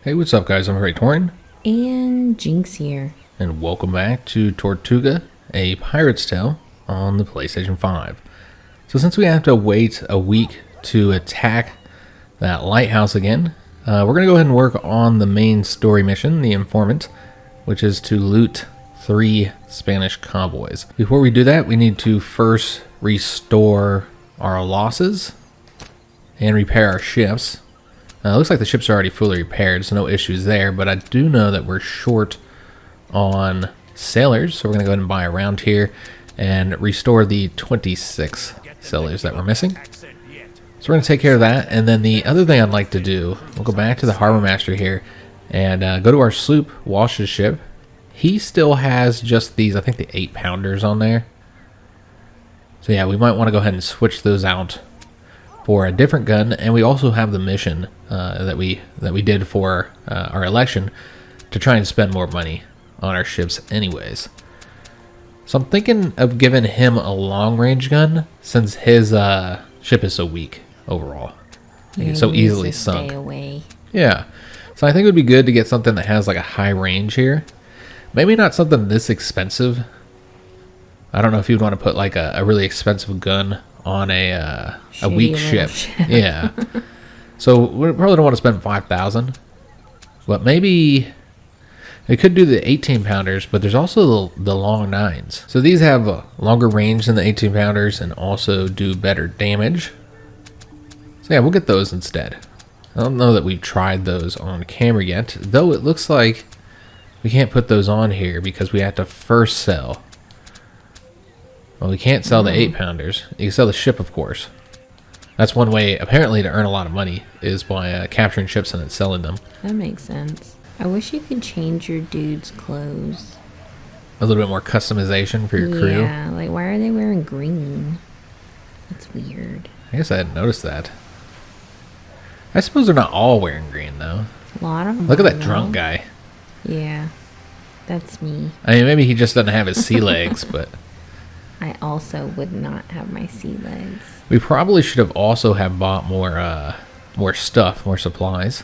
Hey, what's up guys? I'm Praetorian. And Jinx here. And welcome back to Tortuga, a pirate's tale on the PlayStation 5. So since we have to wait a week to attack that lighthouse again, we're going to go ahead and work on the main story mission, the informant, which is to loot 3 Spanish convoys. Before we do that, we need to first restore our losses and repair our ships. It looks like the ships are already fully repaired, so no issues there, but I do know that we're short on sailors, so we're going to go ahead and buy around here and restore the 26 sailors that we're missing. So we're going to take care of that, and then the other thing I'd like to do, we'll go back to the harbor master here and go to our sloop, wash his ship. He still has just these, I think the 8-pounders on there. So yeah, we might want to go ahead and switch those out for a different gun, and we also have the mission that we did for our election to try and spend more money on our ships anyways. So I'm thinking of giving him a long-range gun since his ship is so weak overall. It's so easily sunk. Stay away. Yeah, so I think it would be good to get something that has like a high range here. Maybe not something this expensive. I don't know if you'd want to put like a really expensive gun on a weak ship. Yeah. So we probably don't want to spend 5,000, but maybe we could do the 18-pounders, but there's also the long 9s. So these have a longer range than the 18-pounders and also do better damage. So yeah, we'll get those instead. I don't know that we've tried those on camera yet, though it looks like we can't put those on here because we have to first sell. Well, we can't sell the 8-pounders. You can sell the ship, of course. That's one way, apparently, to earn a lot of money, is by capturing ships and then selling them. That makes sense. I wish you could change your dude's clothes. A little bit more customization for your crew. Yeah, like why are they wearing green? That's weird. I guess I hadn't noticed that. I suppose they're not all wearing green, though. A lot of them. Look at that drunk guy. Yeah, that's me. I mean, maybe he just doesn't have his sea legs, but I also would not have my sea legs. we probably should have also have bought more stuff, more supplies.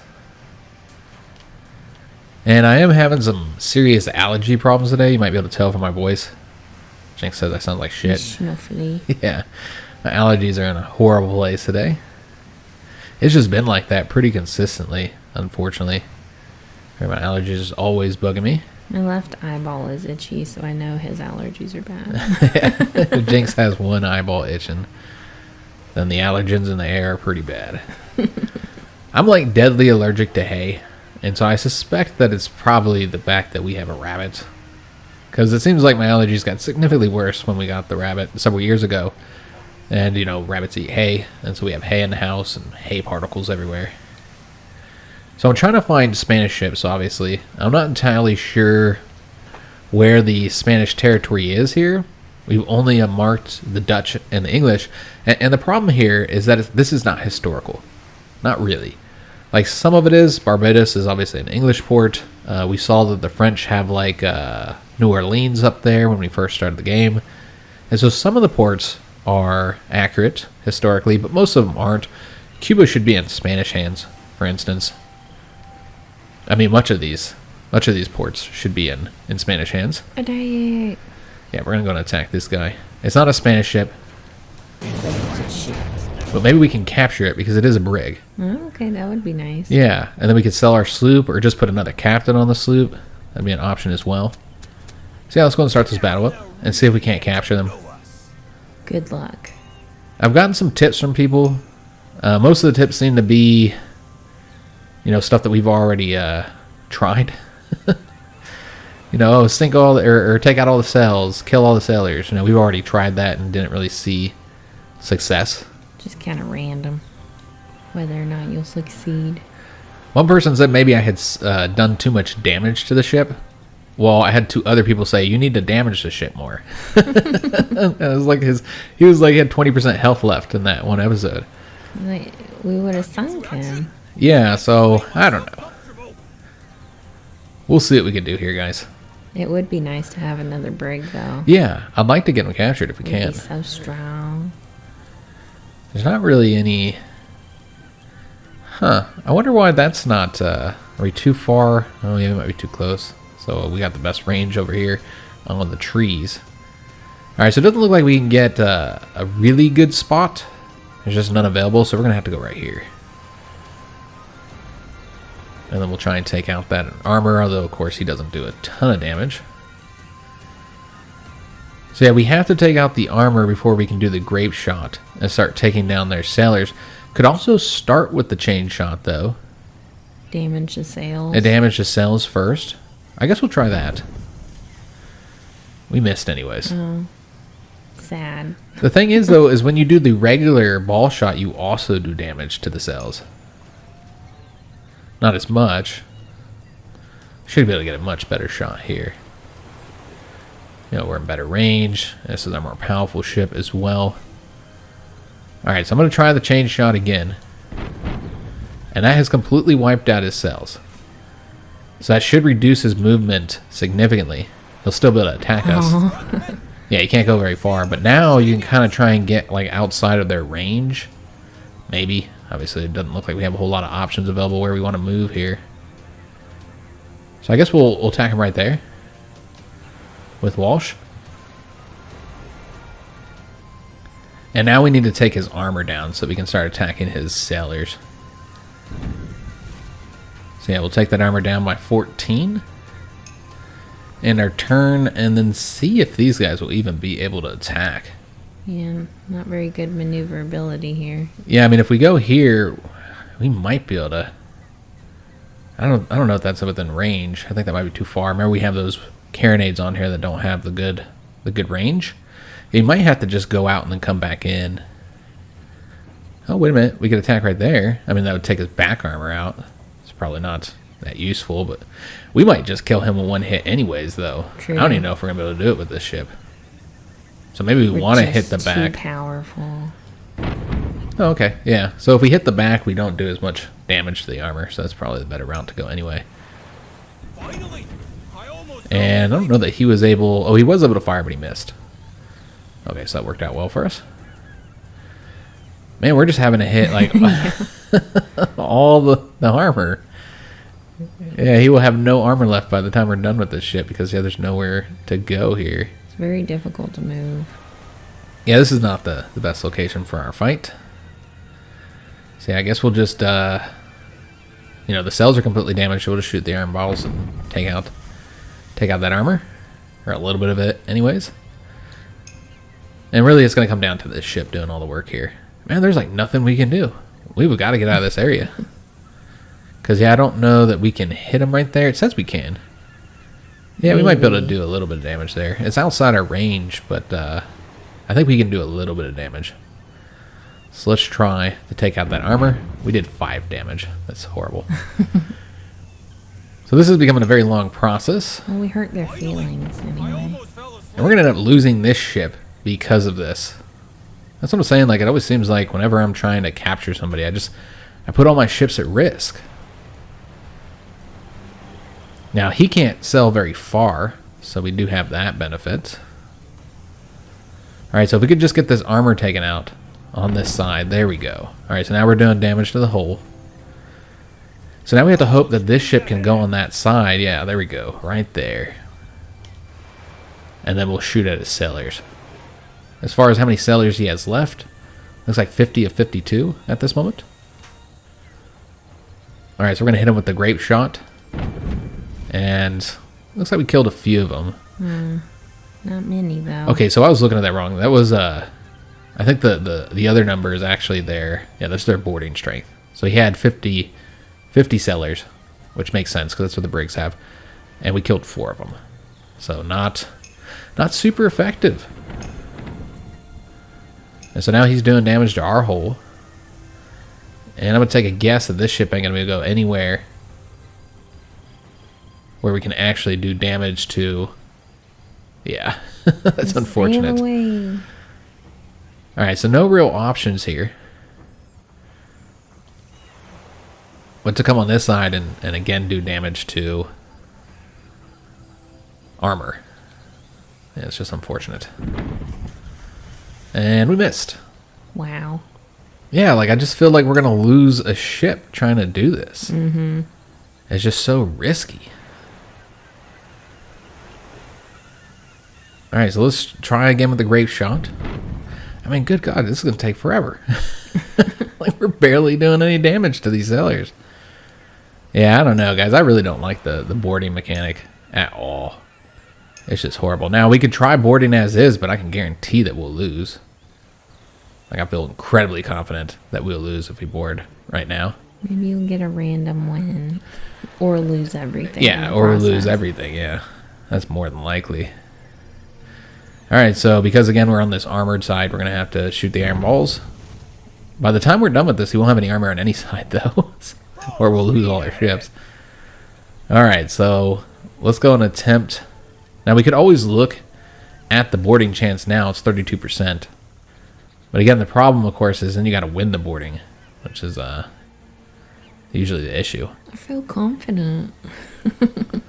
And I am having some serious allergy problems today. You might be able to tell from my voice. Jinx says I sound like shit. Snuffly. Yeah, my allergies are in a horrible place today. It's just been like that pretty consistently, unfortunately. My allergies is always bugging me. My left eyeball is itchy, so I know his allergies are bad. Yeah. Jinx has one eyeball itching. Then the allergens in the air are pretty bad. I'm like deadly allergic to hay, and so I suspect that it's probably the fact that we have a rabbit. Because it seems like my allergies got significantly worse when we got the rabbit several years ago. And, you know, rabbits eat hay, and so we have hay in the house and hay particles everywhere. So I'm trying to find Spanish ships, obviously. I'm not entirely sure where the Spanish territory is here. We've only marked the Dutch and the English. And the problem here is that this is not historical. Not really. Like, some of it is. Barbados is obviously an English port. We saw that the French have, like, New Orleans up there when we first started the game. And so some of the ports are accurate historically, but most of them aren't. Cuba should be in Spanish hands, for instance. I mean, much of these ports should be in Spanish hands. A diet. Yeah, we're gonna go and attack this guy. It's not a Spanish ship, Shit. but maybe we can capture it because it is a brig. Oh, okay, that would be nice. Yeah, and then we could sell our sloop or just put another captain on the sloop. That'd be an option as well. So yeah, let's go and start this battle up and see if we can't capture them. Good luck. I've gotten some tips from people. Most of the tips seem to be, you know, stuff that we've already tried. You know, sink all or take out all the cells, kill all the sailors. You know, we've already tried that and didn't really see success. Just kind of random whether or not you'll succeed. One person said maybe I had done too much damage to the ship. Well, I had 2 other people say you need to damage the ship more. It was like he was like he had 20% health left in that one episode. Like, we would have sunk him. Yeah, so I don't know. We'll see what we can do here, guys. It would be nice to have another brig, though. Yeah, I'd like to get them captured if we can. Be so strong. There's not really any Huh. I wonder why that's not... are we too far? Oh, yeah, we might be too close. So we got the best range over here on the trees. Alright, so it doesn't look like we can get a really good spot. There's just none available, so we're going to have to go right here. And then we'll try and take out that armor, although, of course, he doesn't do a ton of damage. So yeah, we have to take out the armor before we can do the grape shot and start taking down their sailors. Could also start with the chain shot, though. Damage the sails. And damage the sails first. I guess we'll try that. We missed anyways. Oh, sad. The thing is, though, is when you do the regular ball shot, you also do damage to the sails. Not as much. Should be able to get a much better shot here. You know, we're in better range. This is our more powerful ship as well. Alright, so I'm going to try the chain shot again. And that has completely wiped out his sails. So that should reduce his movement significantly. He'll still be able to attack us. Yeah, he can't go very far. But now you can kind of try and get like outside of their range. Maybe. Obviously, it doesn't look like we have a whole lot of options available where we want to move here. So I guess we'll attack him right there. With Walsh. And now we need to take his armor down so we can start attacking his sailors. So yeah, we'll take that armor down by 14. And our turn, and then see if these guys will even be able to attack. Yeah, not very good maneuverability here. Yeah, I mean, if we go here, we might be able to... I don't know if that's within range. I think that might be too far. Remember, we have those carronades on here that don't have the good range. You might have to just go out and then come back in. Oh, wait a minute. We could attack right there. I mean, that would take his back armor out. It's probably not that useful, but we might just kill him with one hit anyways, though. True. I don't even know if we're going to be able to do it with this ship. So maybe we want to hit the back. Too powerful. Oh, okay. Yeah. So if we hit the back, we don't do as much damage to the armor. So that's probably the better route to go anyway. And I don't know that he was able... Oh, he was able to fire, but he missed. Okay, so that worked out well for us. Man, we're just having to hit, like, all the armor. Yeah, he will have no armor left by the time we're done with this ship because, yeah, there's nowhere to go here. It's very difficult to move. Yeah, this is not the best location for our fight. So, yeah, I guess we'll just, the cells are completely damaged, so we'll just shoot the iron bottles and take out that armor. Or a little bit of it anyways. And really, it's going to come down to this ship doing all the work here. Man, there's like nothing we can do. We've got to get out of this area. Because, yeah, I don't know that we can hit him right there. It says we can. Yeah, we might be able to do a little bit of damage there. It's outside our range, but I think we can do a little bit of damage. So let's try to take out that armor. We did 5 damage. That's horrible. So this is becoming a very long process. Well, we hurt their feelings anyway. And we're going to end up losing this ship because of this. That's what I'm saying. Like, it always seems like whenever I'm trying to capture somebody, I put all my ships at risk. Now, he can't sail very far, so we do have that benefit. Alright, so if we could just get this armor taken out on this side. There we go. Alright, so now we're doing damage to the hull. So now we have to hope that this ship can go on that side. Yeah, there we go. Right there. And then we'll shoot at his sailors. As far as how many sailors he has left, looks like 50 of 52 at this moment. Alright, so we're going to hit him with the grape shot. And looks like we killed a few of them. Not many, though. Okay, so I was looking at that wrong. That was, I think the other number is actually their, yeah, that's their boarding strength. So he had 50 sailors, which makes sense because that's what the brigs have. And we killed 4 of them. So not super effective. And so now he's doing damage to our hull. And I'm going to take a guess that this ship ain't going to go anywhere where we can actually do damage to... Yeah, that's unfortunate. Alright, so no real options here. But to come on this side and again do damage to armor. Yeah, it's just unfortunate. And we missed. Wow. Yeah, like I just feel like we're gonna lose a ship trying to do this. Mm-hmm. It's just so risky. All right, so let's try again with the grape shot. I mean, good God, this is gonna take forever. Like we're barely doing any damage to these sailors. Yeah, I don't know, guys. I really don't like the boarding mechanic at all. It's just horrible. Now, we could try boarding as is, but I can guarantee that we'll lose. Like, I feel incredibly confident that we'll lose if we board right now. Maybe you'll get a random win. Or lose everything. Yeah, or lose everything, yeah. That's more than likely. Alright, so because, again, we're on this armored side, we're going to have to shoot the iron balls. By the time we're done with this, he won't have any armor on any side, though. Or we'll lose all our ships. Alright, so let's go and attempt... Now, we could always look at the boarding chance now. It's 32%. But again, the problem, of course, is then you got to win the boarding, which is usually the issue. I feel confident. All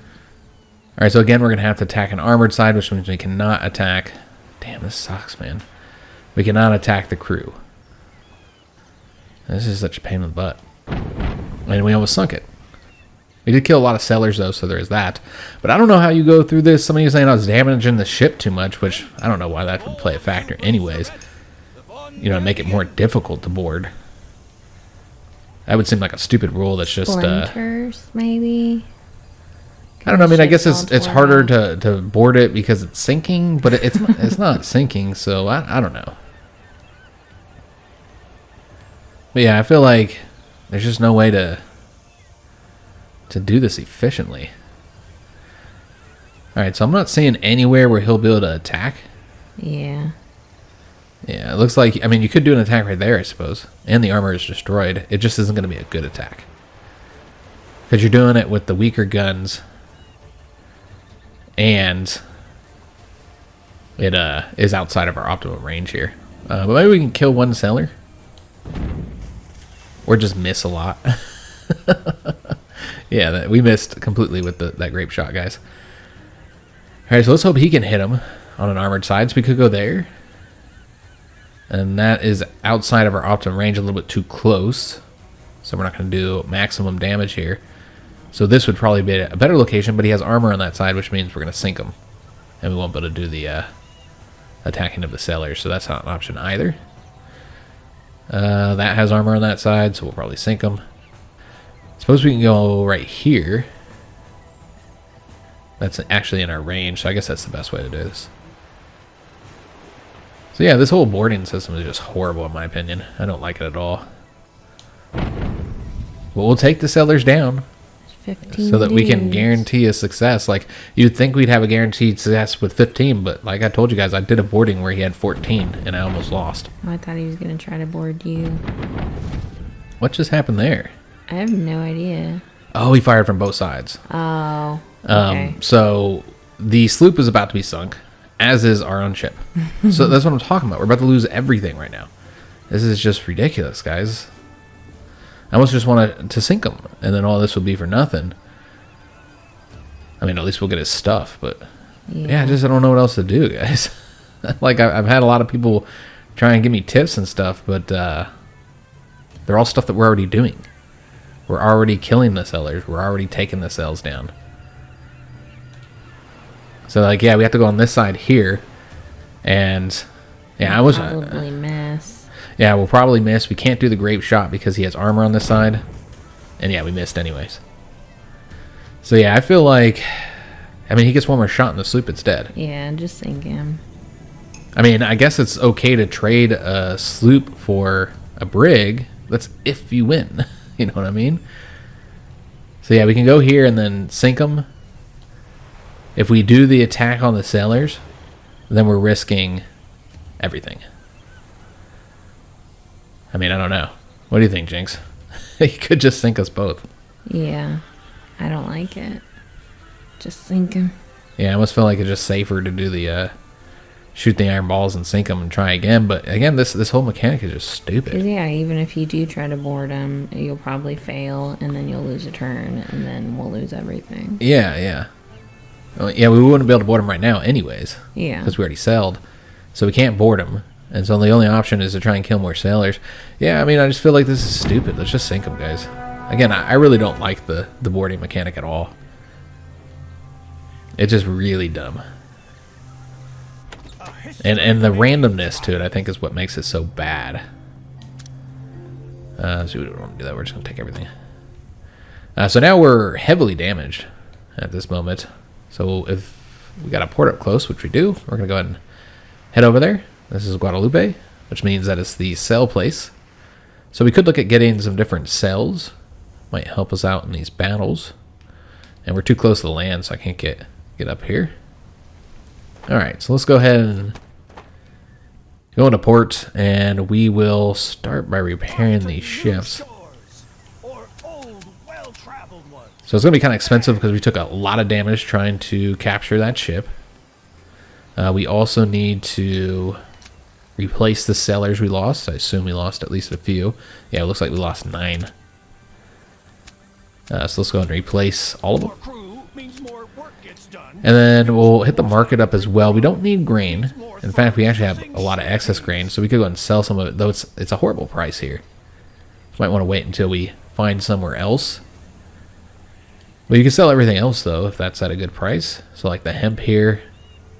right, so again, we're going to have to attack an armored side, which means we cannot attack... Damn, this sucks, man. We cannot attack the crew. This is such a pain in the butt. And we almost sunk it. We did kill a lot of sailors, though, so there's that. But I don't know how you go through this. Somebody was saying I was damaging the ship too much, which I don't know why that would play a factor anyways. You know, make it more difficult to board. That would seem like a stupid rule that's just... Splinters, maybe? I don't know. I mean, I guess it's harder to board it because it's sinking, but it's not sinking, so I don't know. But yeah, I feel like there's just no way to do this efficiently. Alright, so I'm not seeing anywhere where he'll be able to attack. Yeah. Yeah, it looks like... I mean, you could do an attack right there, I suppose. And the armor is destroyed. It just isn't going to be a good attack. Because you're doing it with the weaker guns. And it is outside of our optimal range here. But maybe we can kill one sailor. Or just miss a lot. Yeah, we missed completely with that grape shot, guys. Alright, so let's hope he can hit him on an armored side. So we could go there. And that is outside of our optimum range, a little bit too close. So we're not going to do maximum damage here. So this would probably be a better location, but he has armor on that side, which means we're going to sink him. And we won't be able to do the attacking of the sailors, so that's not an option either. That has armor on that side, so we'll probably sink him. Suppose we can go right here. That's actually in our range, so I guess that's the best way to do this. So yeah, this whole boarding system is just horrible in my opinion. I don't like it at all. Well, we'll take the sailors down. 15 so that we can dudes. guarantee a success. Like, you'd think we'd have a guaranteed success with 15, but like I told you guys, I did a boarding where he had 14, and I almost lost. Oh, I thought he was going to try to board you. What just happened there? I have no idea. Oh, he fired from both sides. Oh, okay. So the sloop is about to be sunk, as is our own ship. So that's what I'm talking about. We're about to lose everything right now. This is just ridiculous, guys. I almost just want to sink him, and then all this will be for nothing. I mean, at least we'll get his stuff, but yeah, I don't know what else to do, guys. Like, I've had a lot of people try and give me tips and stuff, but they're all stuff that we're already doing. We're already killing the sellers. We're already taking the cells down. So, like, yeah, we have to go on this side here, and yeah, We'll probably miss. Yeah, we'll probably miss. We can't do the grape shot because he has armor on this side. And yeah, we missed anyways. So yeah, I feel like... I mean, he gets one more shot in the sloop, it's dead. Yeah, just sink him. I mean, I guess it's okay to trade a sloop for a brig. That's if you win. You know what I mean? So yeah, we can go here and then sink them. If we do the attack on the sailors, then we're risking everything. I mean, I don't know. What do you think, Jinx? He could just sink us both. Yeah, I don't like it. Just sink him. Yeah, I almost feel like it's just safer to do the shoot the iron balls and sink them and try again. But again, this whole mechanic is just stupid. 'Cause yeah, even if you do try to board him, you'll probably fail, and then you'll lose a turn, and then we'll lose everything. Yeah, yeah. Well, yeah, we wouldn't be able to board him right now anyways. Yeah. Because we already sailed. So we can't board him. And so the only option is to try and kill more sailors. Yeah, I mean, I just feel like this is stupid. Let's just sink them, guys. Again, I really don't like the boarding mechanic at all. It's just really dumb. And the randomness to it, I think, is what makes it so bad. So we don't want to do that. We're just going to take everything. So now we're heavily damaged at this moment. So if we got a port up close, which we do, we're going to go ahead and head over there. This is Guadalupe, which means that it's the sail place. So we could look at getting some different sails. Might help us out in these battles. And we're too close to the land, so I can't get up here. Alright, so let's go ahead and go into port, and we will start by repairing these ships. So it's going to be kind of expensive because we took a lot of damage trying to capture that ship. We also need to replace the sailors we lost. I assume we lost at least a few. Yeah, it looks like we lost 9. So let's go ahead and replace all of them. And then we'll hit the market up as well. We don't need grain. In fact, we actually have a lot of excess grain, so we could go ahead and sell some of it, though it's a horrible price here. So might want to wait until we find somewhere else. Well, you can sell everything else, though, if that's at a good price. So like the hemp here,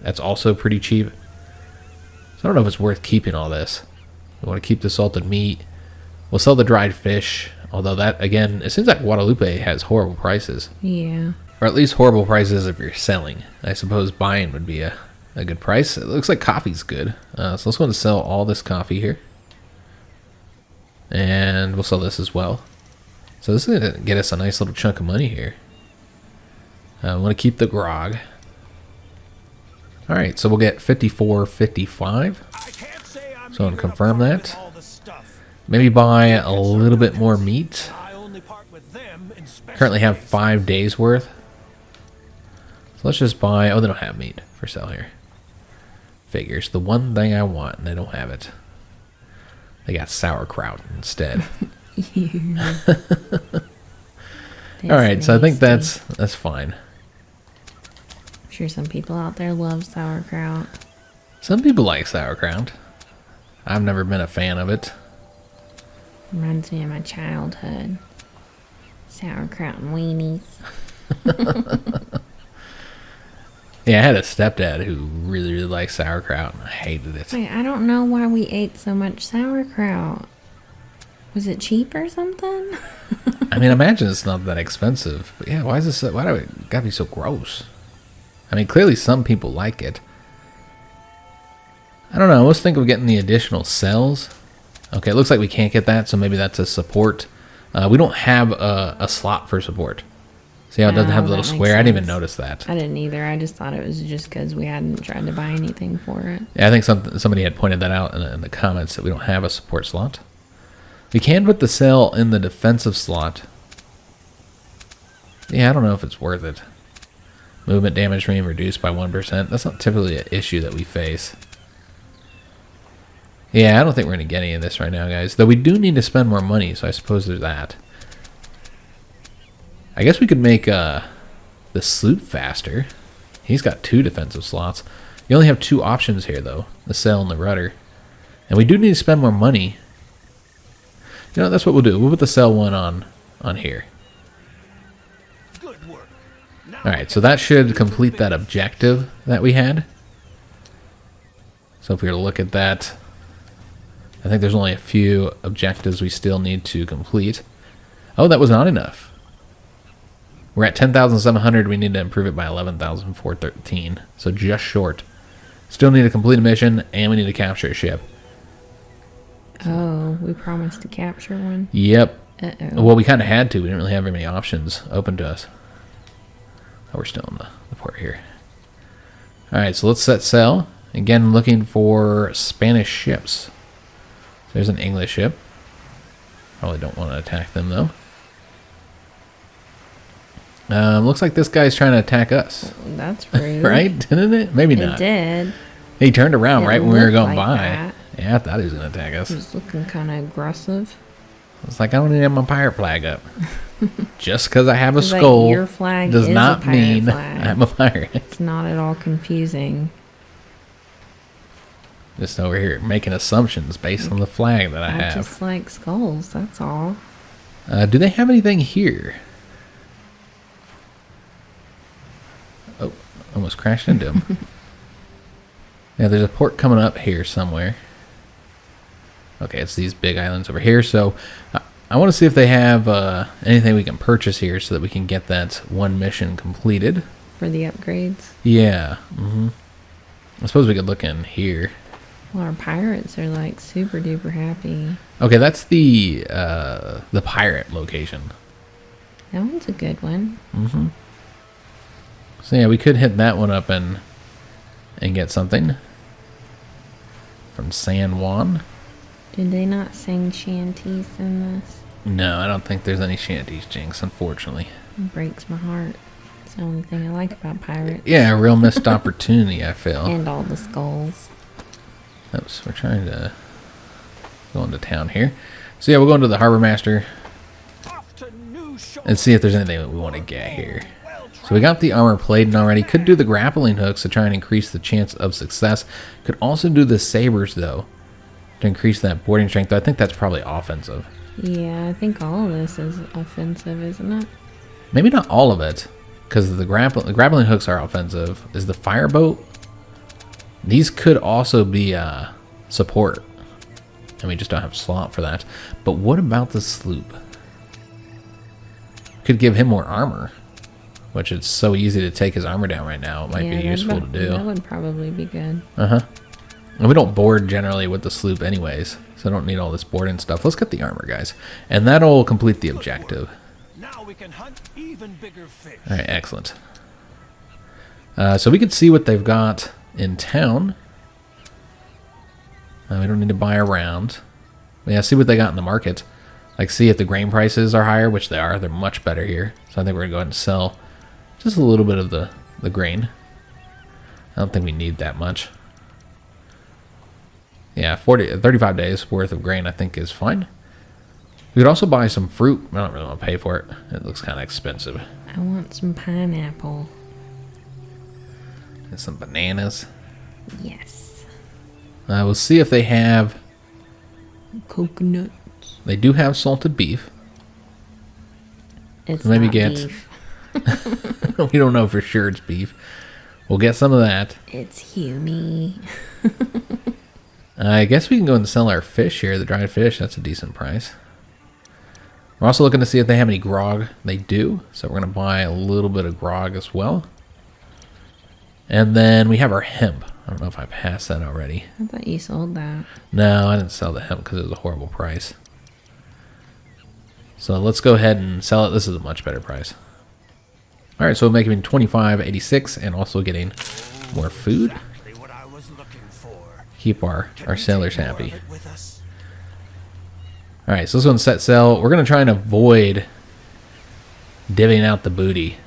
that's also pretty cheap. So I don't know if it's worth keeping all this. We want to keep the salted meat. We'll sell the dried fish, although that, again, it seems like Guadalupe has horrible prices. Yeah. Or at least horrible prices if you're selling. I suppose buying would be a good price. It looks like coffee's good. So let's go and sell all this coffee here. And we'll sell this as well. So this is going to get us a nice little chunk of money here. I want to keep the grog. Alright, so we'll get 54.55. So I'm going to confirm that. Maybe buy a little bit more meat. Currently have 5 days worth. So let's just buy... Oh, they don't have meat for sale here. Figures. The one thing I want, and they don't have it. They got sauerkraut instead. Alright, so I think that's fine. I'm sure some people out there love sauerkraut. Some people like sauerkraut. I've never been a fan of it. Reminds me of my childhood. Sauerkraut and weenies. Yeah, I had a stepdad who really, really liked sauerkraut, and I hated it. Wait, I don't know why we ate so much sauerkraut. Was it cheap or something? I mean, imagine it's not that expensive. But yeah, why do it gotta be so gross? I mean, clearly some people like it. I don't know, let's think of getting the additional cells. Okay, it looks like we can't get that, so maybe that's a support. We don't have a slot for support. See how it doesn't have the little square? I didn't even notice that. I didn't either. I just thought it was just because we hadn't tried to buy anything for it. Yeah, I think somebody had pointed that out in the comments that we don't have a support slot. We can put the cell in the defensive slot. Yeah, I don't know if it's worth it. Movement damage being reduced by 1%. That's not typically an issue that we face. Yeah, I don't think we're going to get any of this right now, guys. Though we do need to spend more money, so I suppose there's that. I guess we could make the sloop faster. He's got 2 defensive slots. You only have 2 options here, though. The sail and the rudder. And we do need to spend more money. You know, that's what we'll do. We'll put the sail one on here. Alright, so that should complete that objective that we had. So if we were to look at that, I think there's only a few objectives we still need to complete. Oh, that was not enough. We're at 10,700. We need to improve it by 11,413. So just short. Still need to complete a mission, and we need to capture a ship. Oh, we promised to capture one? Yep. Uh-oh. Well, we kind of had to. We didn't really have very many options open to us. Oh, we're still in the port here. Alright, so let's set sail. Again, looking for Spanish ships. There's an English ship. Probably don't want to attack them, though. Looks like this guy's trying to attack us. That's rude. Right? Didn't it? Maybe not. It did. He turned around right when we were going by. That. Yeah, I thought he was going to attack us. He was looking kind of aggressive. It's like, I don't need to have my pirate flag up. Just because I have a skull your flag does not mean flag. I'm a pirate. It's not at all confusing. Just over here making assumptions based on the flag that I I have. just like skulls, that's all. Do they have anything here? Oh, almost crashed into him. Yeah, there's a port coming up here somewhere. Okay, it's these big islands over here. So I want to see if they have anything we can purchase here so that we can get that one mission completed. For the upgrades? Yeah. I suppose we could look in here. Well, our pirates are like super duper happy. Okay, that's the pirate location. That one's a good one. So yeah, we could hit that one up and get something from San Juan. Did they not sing shanties in this? No, I don't think there's any shanties, Jinx, unfortunately. It breaks my heart. It's the only thing I like about pirates. Yeah, a real missed opportunity, I feel. And all the skulls. Oops, we're trying to go into town here. So yeah, we'll go into the Harbor Master and see if there's anything that we want to get here. So we got the armor plating already. Could do the grappling hooks to try and increase the chance of success. Could also do the sabers, though, to increase that boarding strength. I think that's probably offensive. Yeah, I think all of this is offensive, isn't it? Maybe not all of it, because the grappling hooks are offensive. Is the fireboat? These could also be support. And we just don't have slot for that. But what about the sloop? Could give him more armor. Which it's so easy to take his armor down right now. It might be useful to do. That would probably be good. And we don't board generally with the sloop anyways. So I don't need all this boarding stuff. Let's get the armor, guys. And that'll complete the objective. Now we can hunt even bigger fish. Alright, excellent. So we can see what they've got in town. We don't need to buy around. But yeah, see what they got in the market. Like, see if the grain prices are higher, which they are. They're much better here. So I think we're going to go ahead and sell just a little bit of the grain. I don't think we need that much. Yeah, 35 days worth of grain I think is fine. We could also buy some fruit. I don't really want to pay for it. It looks kind of expensive. I want some pineapple. And some bananas. Yes. We'll see if they have... Coconuts. They do have salted beef. It's Maybe not get... beef. We don't know for sure it's beef. We'll get some of that. It's hummy. I guess we can go and sell our fish here, the dried fish. That's a decent price. We're also looking to see if they have any grog. They do, so we're going to buy a little bit of grog as well. And then we have our hemp. I don't know if I passed that already. I thought you sold that. No, I didn't sell the hemp because it was a horrible price. So let's go ahead and sell it. This is a much better price. All right, so we're making $25.86 and also getting more food. Exactly what I was looking for. Keep our sailors Take more happy. of it with us? All right, so let's go and set sail. We're going to try and avoid divvying out the booty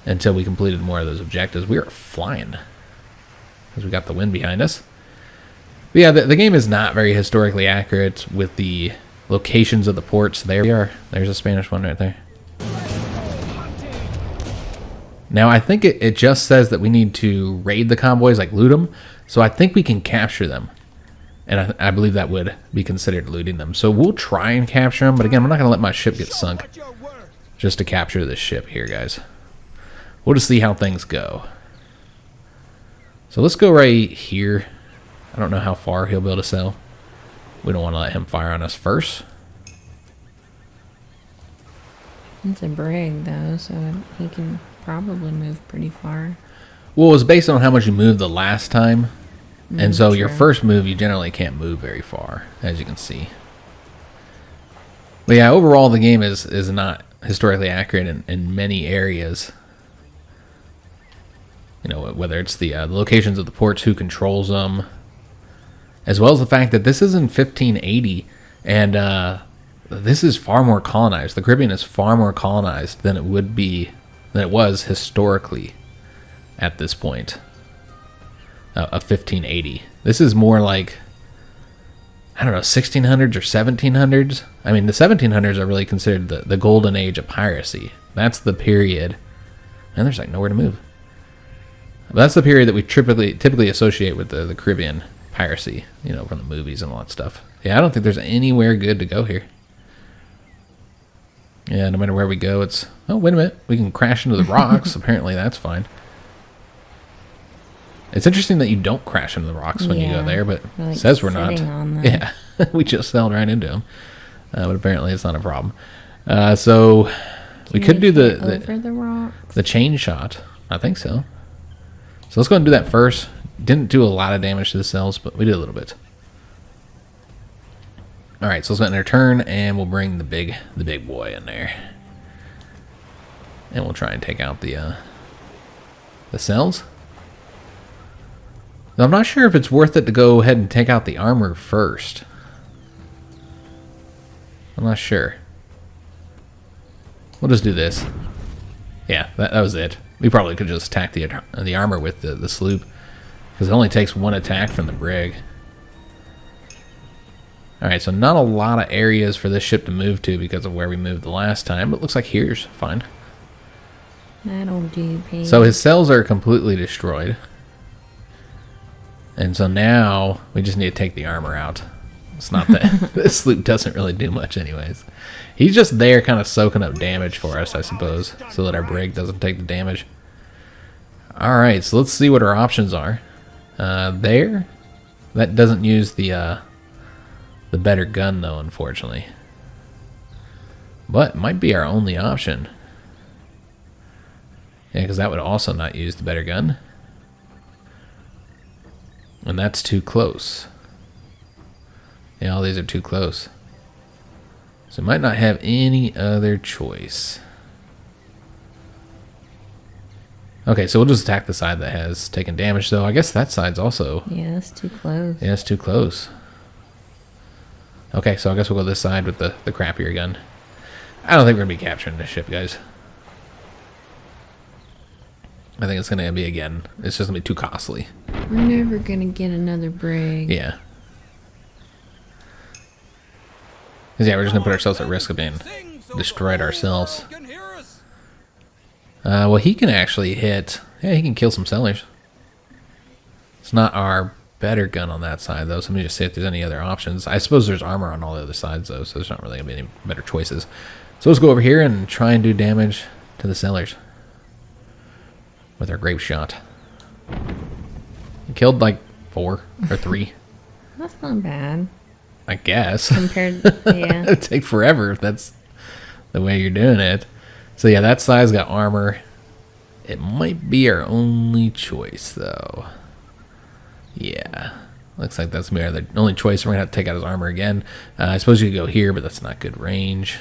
until we completed more of those objectives. We are flying because we got the wind behind us. But yeah, the game is not very historically accurate with the locations of the ports. There we are. There's a Spanish one right there. Now, I think it just says that we need to raid the convoys, like loot them. So I think we can capture them. And I believe that would be considered looting them. So we'll try and capture them. But again, I'm not going to let my ship get sunk just to capture this ship here, guys. We'll just see how things go. So let's go right here. I don't know how far he'll be able to sail. We don't want to let him fire on us first. It's a brig, though, so he can probably move pretty far. Well, it was based on how much you moved the last time. And so your True. first move, you generally can't move very far, as you can see. But yeah, overall, the game is not historically accurate in many areas. You know, whether it's the locations of the ports, who controls them, as well as the fact that this is in 1580, and this is far more colonized. The Caribbean is far more colonized than it was historically at this point. Of 1580. This is more like, I don't know, 1600s or 1700s. I mean, the 1700s are really considered the golden age of piracy. That's the period. And there's like nowhere to move. But that's the period that we typically associate with the Caribbean piracy, you know, from the movies and all that stuff. Yeah, I don't think there's anywhere good to go here. Yeah, no matter where we go, it's... Oh, wait a minute. We can crash into the rocks. Apparently, that's fine. It's interesting that you don't crash into the rocks when you go there, but like it says we're not. Yeah, we just sailed right into them. But apparently, it's not a problem. So, we could do over the rocks? The chain shot. I think so. So, let's go ahead and do that first. Didn't do a lot of damage to the cells, but we did a little bit. All right, so let's end our turn, and we'll bring the big boy in there, and we'll try and take out the cells. Now, I'm not sure if it's worth it to go ahead and take out the armor first. I'm not sure. We'll just do this. Yeah, that was it. We probably could just attack the armor with the sloop, because it only takes one attack from the brig. Alright, so not a lot of areas for this ship to move to because of where we moved the last time, but it looks like here's fine. That'll do, Pete. So his cells are completely destroyed. And so now we just need to take the armor out. It's not that this sloop doesn't really do much anyways. He's just there kind of soaking up damage for us, I suppose, so that our brig doesn't take the damage. Alright, so let's see what our options are. That doesn't use the better gun, though, unfortunately. But might be our only option. Yeah, because that would also not use the better gun. And that's too close. Yeah, all these are too close. So might not have any other choice. Okay, so we'll just attack the side that has taken damage, though. I guess that side's also... Yeah, that's too close. Yeah, it's too close. Okay, so I guess we'll go this side with the crappier gun. I don't think we're going to be capturing this ship, guys. I think it's going to be, again, it's just going to be too costly. We're never going to get another brig. Yeah. Because, yeah, we're just going to put ourselves at risk of being destroyed ourselves. Well, he can actually hit... Yeah, he can kill some sellers. It's not our better gun on that side, though, so let me just see if there's any other options. I suppose there's armor on all the other sides, though, so there's not really going to be any better choices. So let's go over here and try and do damage to the sellers with our grape shot. Killed like 4 or 3. That's not bad. I guess. Compared, yeah. It'd take forever if that's the way you're doing it. So yeah, that side's got armor. It might be our only choice, though. Yeah. Looks like that's the only choice. We're going to have to take out his armor again. I suppose you could go here, but that's not good range.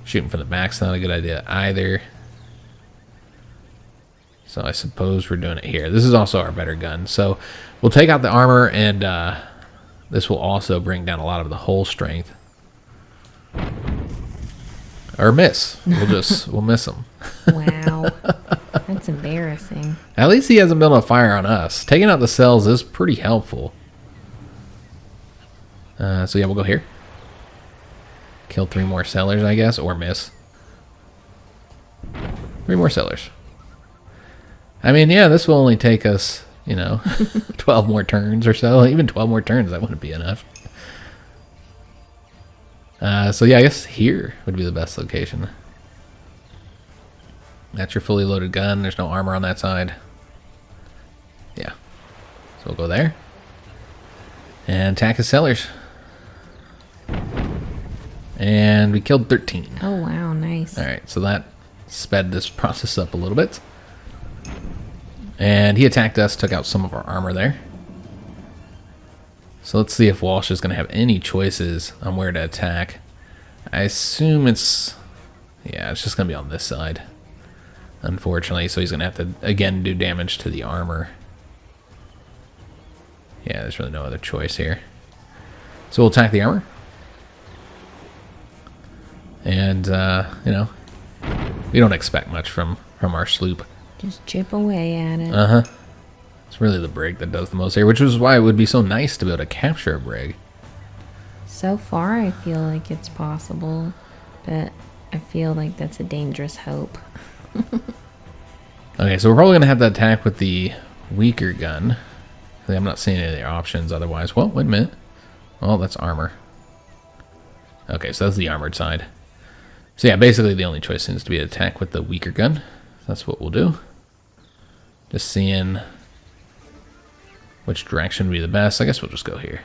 Shooting from the back's not a good idea either. So I suppose we're doing it here. This is also our better gun. So we'll take out the armor, and this will also bring down a lot of the hull strength. Or miss. We'll miss him. Wow. That's embarrassing. At least he hasn't been able to fire on us. Taking out the cells is pretty helpful. So yeah, we'll go here. Kill 3 more sellers, I guess, or miss. 3 more sellers. I mean, yeah, this will only take us, 12 more turns or so. Even 12 more turns, that wouldn't be enough. So yeah, I guess here would be the best location. That's your fully loaded gun. There's no armor on that side. Yeah. So we'll go there. And attack his sellers. And we killed 13. Oh, wow, nice. Alright, so that sped this process up a little bit. And he attacked us, took out some of our armor there. So let's see if Walsh is going to have any choices on where to attack. I assume it's just going to be on this side, unfortunately. So he's going to have to, again, do damage to the armor. Yeah, there's really no other choice here. So we'll attack the armor. And, we don't expect much from our sloop. Just chip away at it. Uh-huh. It's really the brig that does the most here, which is why it would be so nice to be able to capture a brig. So far, I feel like it's possible, but I feel like that's a dangerous hope. Okay, so we're probably going to have to attack with the weaker gun. I'm not seeing any other options otherwise. Well, wait a minute. Oh, that's armor. Okay, so that's the armored side. So yeah, basically the only choice seems to be to attack with the weaker gun. That's what we'll do. Just seeing which direction would be the best. I guess we'll just go here.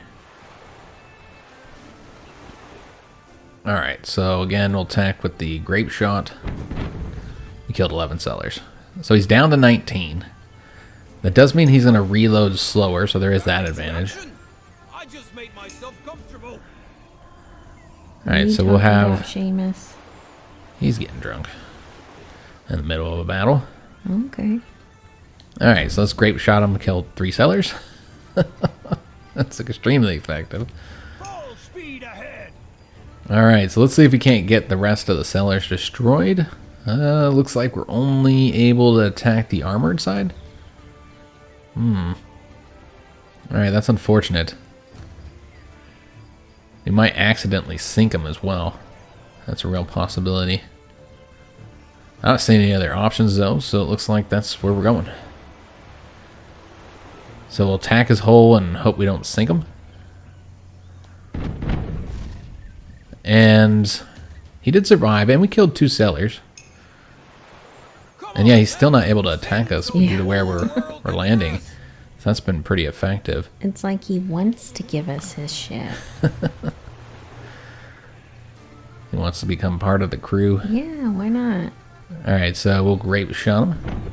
Alright, so again, we'll attack with the grape shot. We killed 11 sellers. So he's down to 19. That does mean he's going to reload slower, so there is that advantage. I just made myself comfortable. Alright, so we'll have... Seamus. He's getting drunk. In the middle of a battle. Okay. Alright, so let's grape shot him, kill 3 sellers. That's extremely effective. Full speed ahead. Alright, so let's see if we can't get the rest of the sellers destroyed. Looks like we're only able to attack the armored side. Alright, that's unfortunate. We might accidentally sink him as well. That's a real possibility. I don't see any other options though, so it looks like that's where we're going. So we'll attack his hull and hope we don't sink him. And he did survive, and we killed 2 sellers. And yeah, he's still not able to attack us due to where we're landing. So that's been pretty effective. It's like he wants to give us his ship. He wants to become part of the crew. Yeah, why not? Alright, so we'll grape shot him.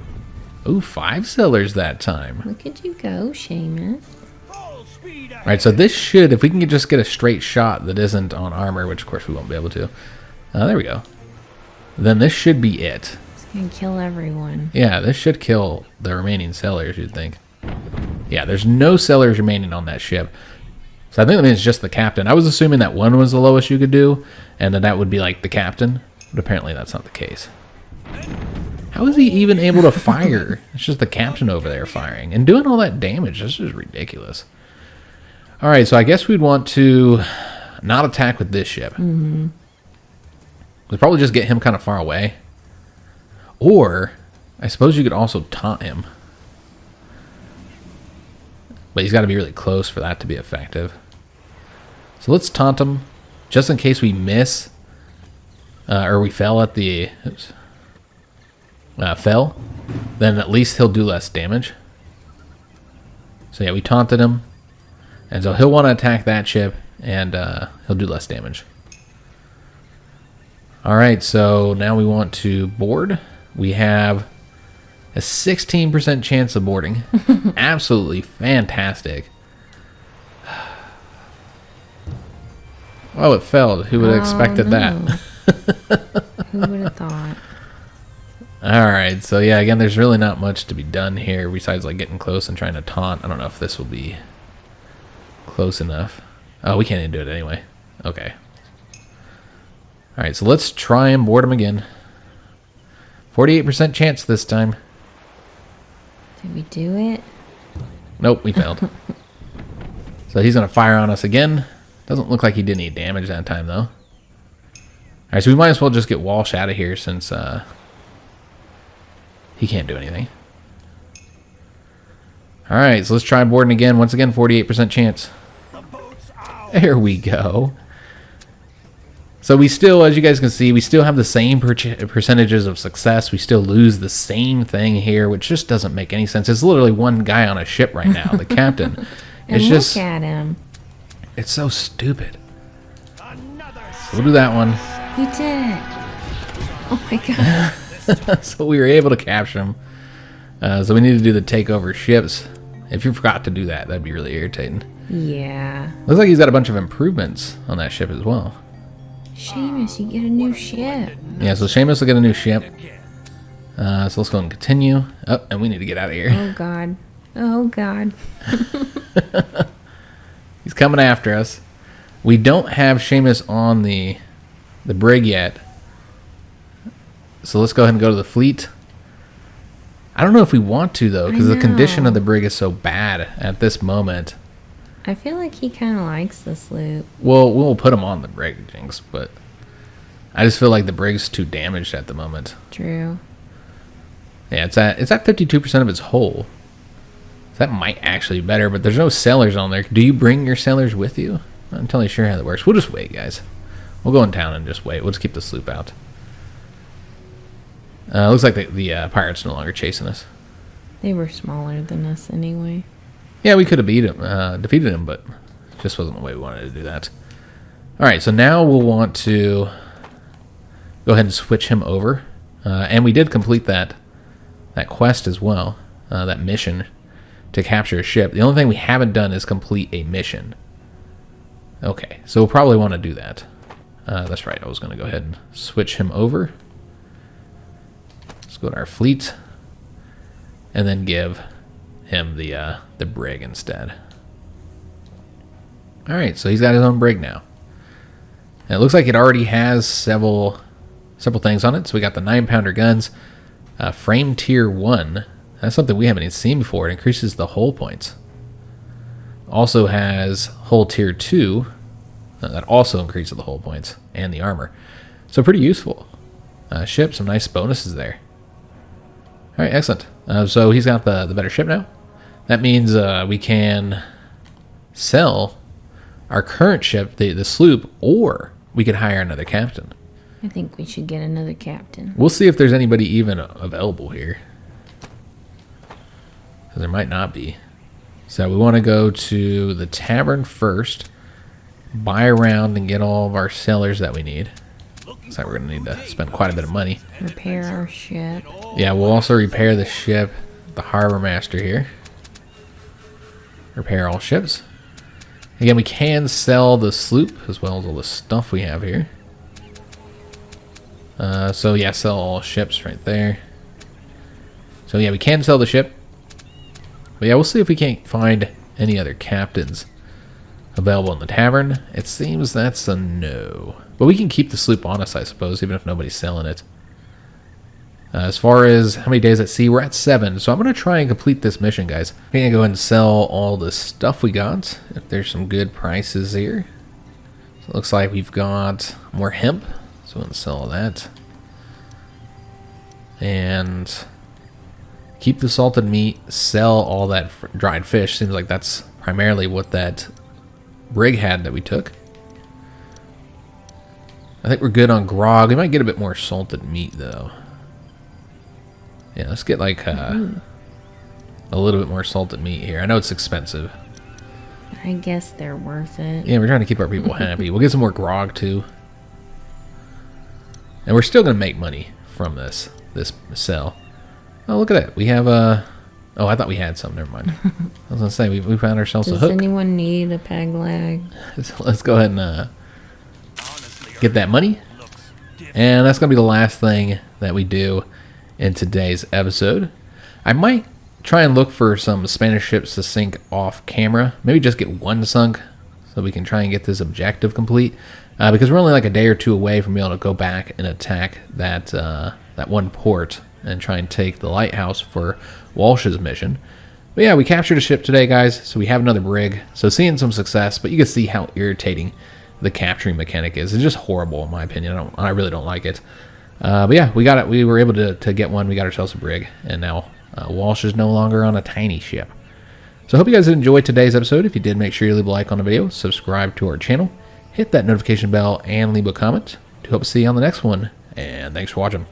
Ooh, 5 sellers that time. Look at you go, Seamus. Full speed ahead. Alright, so this should, if we can just get a straight shot that isn't on armor, which of course we won't be able to. There we go. Then this should be it. It's gonna kill everyone. Yeah, this should kill the remaining sellers, you'd think. Yeah, there's no sellers remaining on that ship. So I think that means just the captain. I was assuming that 1 was the lowest you could do, and that would be like the captain. But apparently that's not the case. How is he even able to fire? It's just the captain over there firing. And doing all that damage, this is ridiculous. Alright, so I guess we'd want to not attack with this ship. We'd probably just get him kind of far away. Or, I suppose you could also taunt him. But he's got to be really close for that to be effective. So let's taunt him, just in case we miss, or we fail at the, fell, then at least he'll do less damage. So yeah, we taunted him, and so he'll want to attack that ship, and he'll do less damage. Alright, so now we want to board. We have a 16% chance of boarding. Absolutely fantastic. Oh, it failed. Who would have expected that? Who would have thought? Alright, so yeah, again, there's really not much to be done here besides like getting close and trying to taunt. I don't know if this will be close enough. Oh, we can't even do it anyway. Okay. Alright, so let's try and board him again. 48% chance this time. Did we do it? Nope, we failed. So he's going to fire on us again. Doesn't look like he did any damage that time, though. Alright, so we might as well just get Walsh out of here since he can't do anything. Alright, so let's try boarding again. Once again, 48% chance. There we go. So we still, as you guys can see, we still have the same percentages of success. We still lose the same thing here, which just doesn't make any sense. It's literally one guy on a ship right now, the captain. And It's look just, at him. it's so stupid. So we'll do that one. We did it. Oh my god. So we were able to capture him. So we need to do the takeover ships. If you forgot to do that, that'd be really irritating. Yeah. Looks like he's got a bunch of improvements on that ship as well. Seamus, you get a new ship. Yeah, so Seamus will get a new ship. So let's go and continue. Oh, and we need to get out of here. Oh god. Oh god. He's coming after us. We don't have Seamus on the brig yet. So let's go ahead and go to the fleet. I don't know if we want to, though, because the condition of the brig is so bad at this moment. I feel like he kind of likes this loot. Well, we'll put him on the brig, Jinx, but I just feel like the brig's too damaged at the moment. True. Yeah, it's at 52% of its hull. That might actually be better, but there's no sailors on there. Do you bring your sailors with you? I'm not entirely sure how that works. We'll just wait, guys. We'll go in town and just wait. We'll just keep the sloop out. Looks like the pirates no longer chasing us. They were smaller than us anyway. Yeah, we could have defeated him, but it just wasn't the way we wanted to do that. All right, so now we'll want to go ahead and switch him over. And we did complete that quest as well, that mission to capture a ship. The only thing we haven't done is complete a mission. Okay, so we'll probably want to do that. That's right, I was going to go ahead and switch him over. Let's go to our fleet. And then give him the brig instead. Alright, so he's got his own brig now. And it looks like it already has several things on it. So we got the 9-pounder guns. Frame tier 1. That's something we haven't even seen before. It increases the hull points. Also has hull tier 2. That also increases the hull points and the armor. So pretty useful. Ship, some nice bonuses there. Alright, excellent. So he's got the better ship now. That means we can sell our current ship, the sloop, or we could hire another captain. I think we should get another captain. We'll see if there's anybody even available here. Because there might not be. So we want to go to the tavern first, buy around and get all of our sailors that we need. Looks like we're going to need to spend quite a bit of money. Repair our ship. Yeah, we'll also repair the ship, the harbor master here. Repair all ships. Again, we can sell the sloop as well as all the stuff we have here. So yeah, sell all ships right there. So yeah, we can sell the ship. But yeah, we'll see if we can't find any other captains available in the tavern. It seems that's a no. But we can keep the sloop on us, I suppose, even if nobody's selling it. As far as how many days at sea, we're at 7. So I'm going to try and complete this mission, guys. We're going to go ahead and sell all the stuff we got. If there's some good prices here. So it looks like we've got more hemp. So we'll sell all that. And keep the salted meat. Sell all that dried fish. Seems like that's primarily what that brig had that we took. I think we're good on grog. We might get a bit more salted meat, though. Yeah, let's get like a little bit more salted meat here. I know it's expensive. I guess they're worth it. Yeah, we're trying to keep our people happy. We'll get some more grog, too. And we're still going to make money from this sell. Oh, look at that. We have a... Oh, I thought we had some. Never mind. I was going to say, we found ourselves a hook. Does anyone need a peg leg? So let's go ahead and get that money. And that's going to be the last thing that we do in today's episode. I might try and look for some Spanish ships to sink off camera. Maybe just get one sunk so we can try and get this objective complete. Because we're only like a day or two away from being able to go back and attack that one port and try and take the lighthouse for Walsh's mission. But yeah, we captured a ship today, guys, so we have another brig. So seeing some success, but you can see how irritating the capturing mechanic is. It's just horrible, in my opinion. I really don't like it. But yeah, we got it. We were able to get one. We got ourselves a brig, and now Walsh is no longer on a tiny ship. So I hope you guys enjoyed today's episode. If you did, make sure you leave a like on the video, subscribe to our channel, hit that notification bell, and leave a comment to help us see you on the next one. And thanks for watching.